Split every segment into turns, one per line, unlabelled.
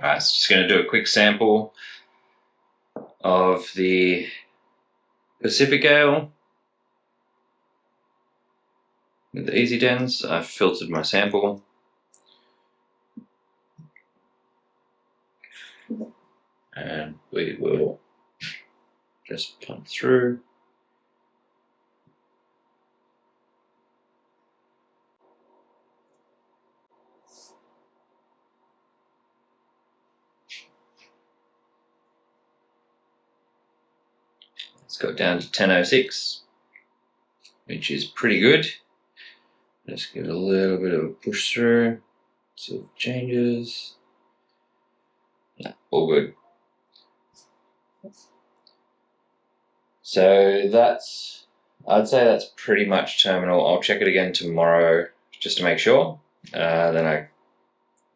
Alright, so just going to do a quick sample of the Pacific Ale with the Easy Dens. I've filtered my sample. And we will just pump through. Let's go down to 10:06, which is pretty good. Just give it a little bit of a push through, see if it changes. Yeah, all good. So I'd say that's pretty much terminal. I'll check it again tomorrow just to make sure. Then I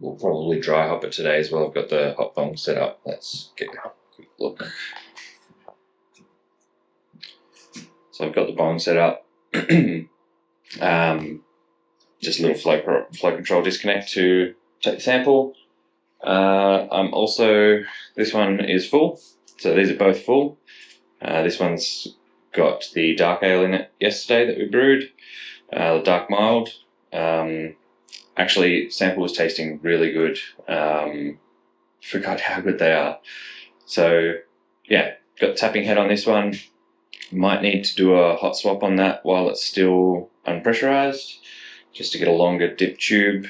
will probably dry hop it today as well. I've got the hop bong set up. Let's get a quick look. So I've got the bong set up. Just a little flow control disconnect to take the sample. I'm also, this one is full, so these are both full. This one's got the dark ale in it yesterday that we brewed, the dark mild. Actually, sample was tasting really good. Forgot how good they are. So yeah, got tapping head on this one. Might need to do a hot swap on that while it's still unpressurized, just to get a longer dip tube,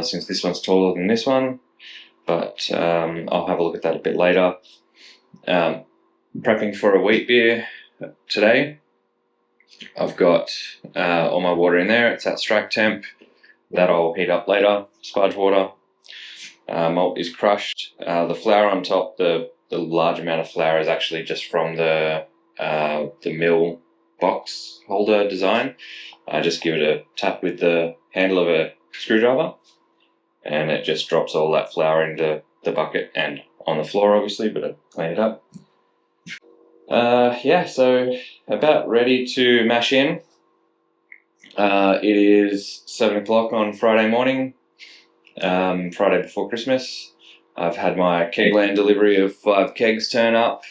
since this one's taller than this one. But I'll have a look at that a bit later. Prepping for a wheat beer today. I've got all my water in there. It's at strike temp. That'll heat up later. Sparge water. Malt is crushed. The flour on top, the large amount of flour is actually just from the mill box holder design. I just give it a tap with the handle of a screwdriver, and it just drops all that flour into the bucket and on the floor, obviously, but I clean it up. Yeah, so about ready to mash in. It is 7 o'clock on Friday morning, Friday before Christmas. I've had my kegland delivery of 5 kegs turn up.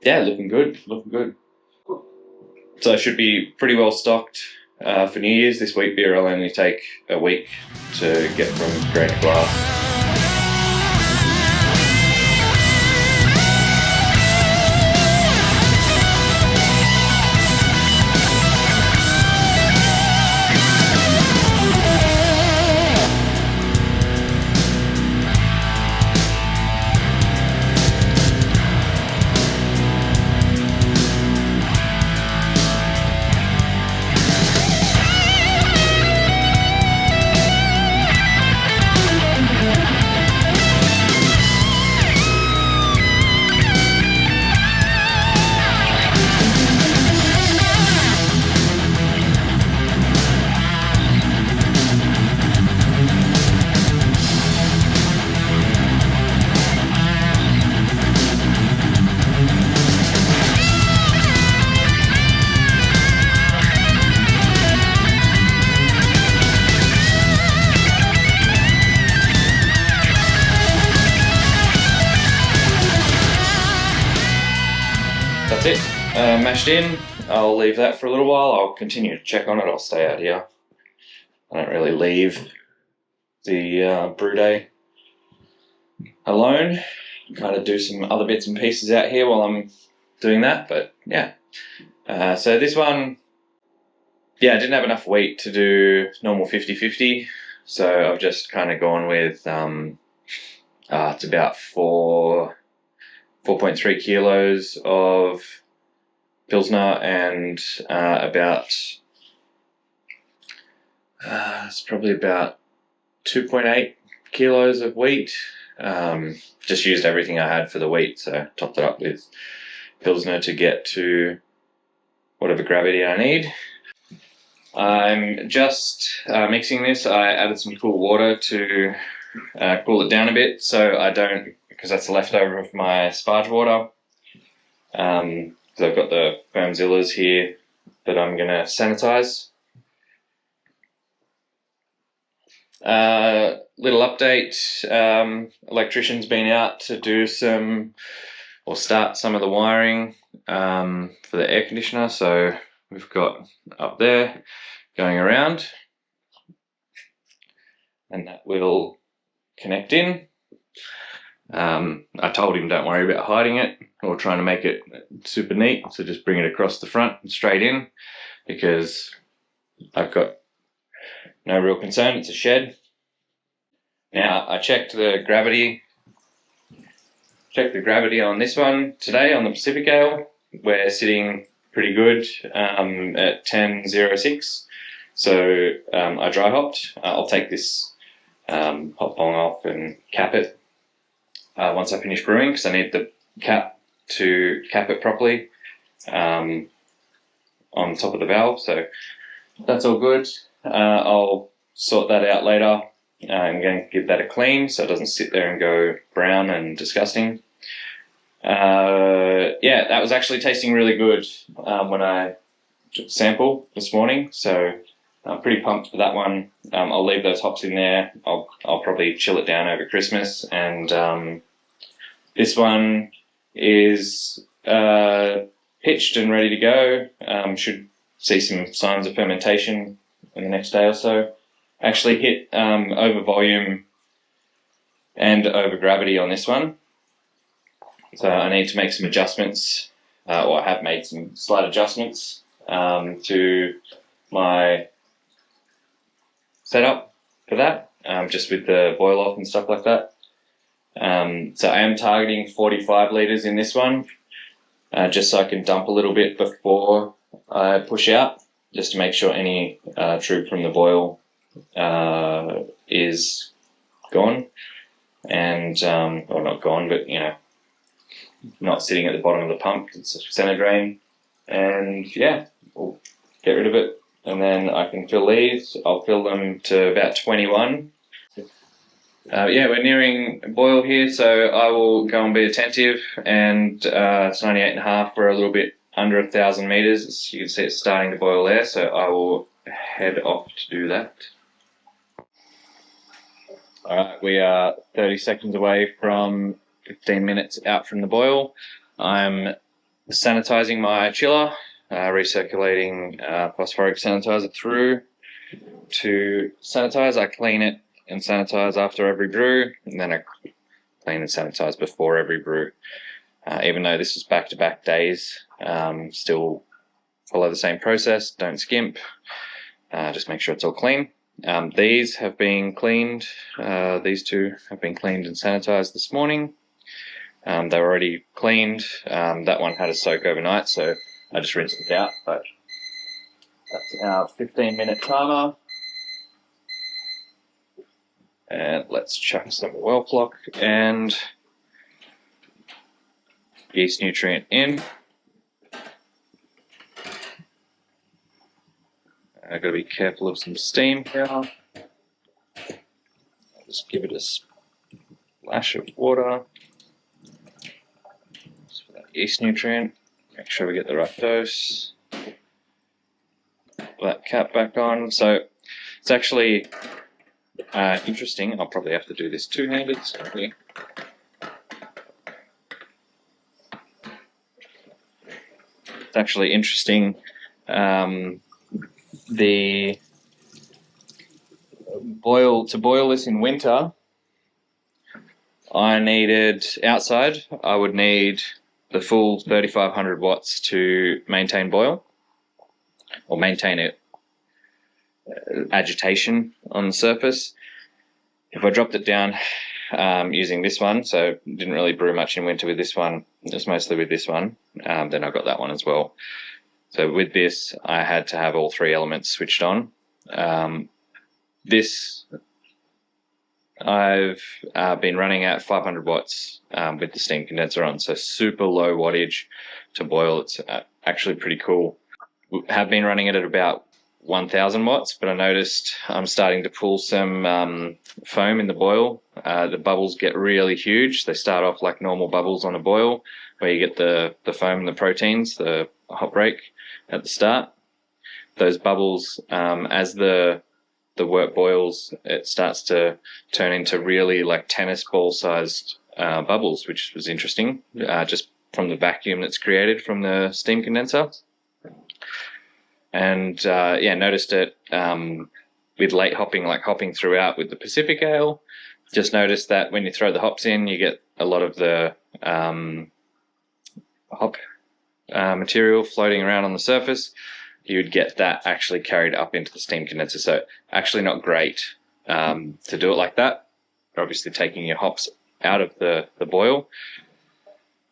Yeah, looking good. So I should be pretty well stocked for New Year's. This wheat beer will only take a week to get from grain to glass. That's it, mashed in. I'll leave that for a little while. I'll continue to check on it. I'll stay out here. I don't really leave the brew day alone. Kind of do some other bits and pieces out here while I'm doing that, but yeah. So this one, yeah, I didn't have enough wheat to do normal 50-50, so I've just kind of gone with, it's about 4.3 kilos of Pilsner and it's probably about 2.8 kilos of wheat. Just used everything I had for the wheat, so topped it up with Pilsner to get to whatever gravity I need. I'm just mixing this. I added some cool water to cool it down a bit, so I don't, because that's the leftover of my sparge water. So I've got the Firmzillas here that I'm going to sanitize. Little update. Electrician's been out to do start some of the wiring for the air conditioner. So we've got up there going around, and that will connect in. I told him don't worry about hiding it or trying to make it super neat, so just bring it across the front and straight in, because I've got no real concern. It's a shed. Now I checked the gravity on this one today on the Pacific Ale. We're sitting pretty good at 10.06. So I dry hopped. I'll take this hop bong off and cap it once I finish brewing, because I need the cap to cap it properly on top of the valve. So that's all good. I'll sort that out later. I'm going to give that a clean so it doesn't sit there and go brown and disgusting. Yeah, that was actually tasting really good when I took a sample this morning, so I'm pretty pumped for that one. I'll leave those hops in there. I'll probably chill it down over Christmas, and this one is pitched and ready to go. Should see some signs of fermentation in the next day or so. Actually hit over volume and over gravity on this one. So I need to make some adjustments, or I have made some slight adjustments to my setup for that, just with the boil off and stuff like that. So I am targeting 45 litres in this one, just so I can dump a little bit before I push out, just to make sure any droop from the boil is gone, and or not gone, but not sitting at the bottom of the pump. It's a center drain, and yeah, we'll get rid of it, and then I can fill these. I'll fill them to about 21. Yeah, we're nearing boil here, so I will go and be attentive, and it's 98.5. We're a little bit under 1,000 meters. You can see it's starting to boil there, so I will head off to do that. Alright, we are 30 seconds away from 15 minutes out from the boil. I'm sanitizing my chiller, recirculating phosphoric sanitizer through to sanitize. I clean it and sanitize after every brew, and then I clean and sanitize before every brew. Even though this is back-to-back days, still follow the same process. Don't skimp. Just make sure it's all clean. These have been cleaned. These two have been cleaned and sanitized this morning. They were already cleaned. That one had a soak overnight, so I just rinsed it out. But that's our 15-minute timer. And let's chuck some well flock and yeast nutrient in. I've got to be careful of some steam here. I'll just give it a splash of water just for that yeast nutrient. Make sure we get the right dose. Put that cap back on. So it's actually interesting. I'll probably have to do this two-handed. Sorry. It's actually interesting. To boil this in winter, I needed outside. I would need the full 3,500 watts to maintain boil, or maintain it agitation on the surface. If I dropped it down using this one, so didn't really brew much in winter with this one, it was mostly with this one, then I got that one as well. So with this, I had to have all three elements switched on. This, I've been running at 500 watts with the steam condenser on, so super low wattage to boil. It's actually pretty cool. We have been running it at about 1,000 watts, but I noticed I'm starting to pull some foam in the boil. The bubbles get really huge. They start off like normal bubbles on a boil, where you get the foam and the proteins, the hot break at the start. Those bubbles, as the the wort boils, it starts to turn into really like tennis ball sized bubbles, which was interesting, just from the vacuum that's created from the steam condenser. And noticed it with late hopping, like hopping throughout with the Pacific Ale. Just noticed that when you throw the hops in, you get a lot of the hop material floating around on the surface. You would get that actually carried up into the steam condenser. So actually not great to do it like that. You're obviously taking your hops out of the boil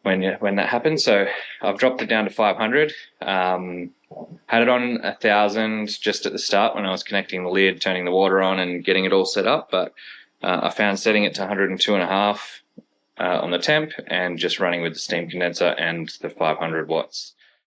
when that happens. So I've dropped it down to 500. Had it on 1,000 just at the start when I was connecting the lid, turning the water on and getting it all set up. But I found setting it to 102.5 on the temp and just running with the steam condenser and the 500 watts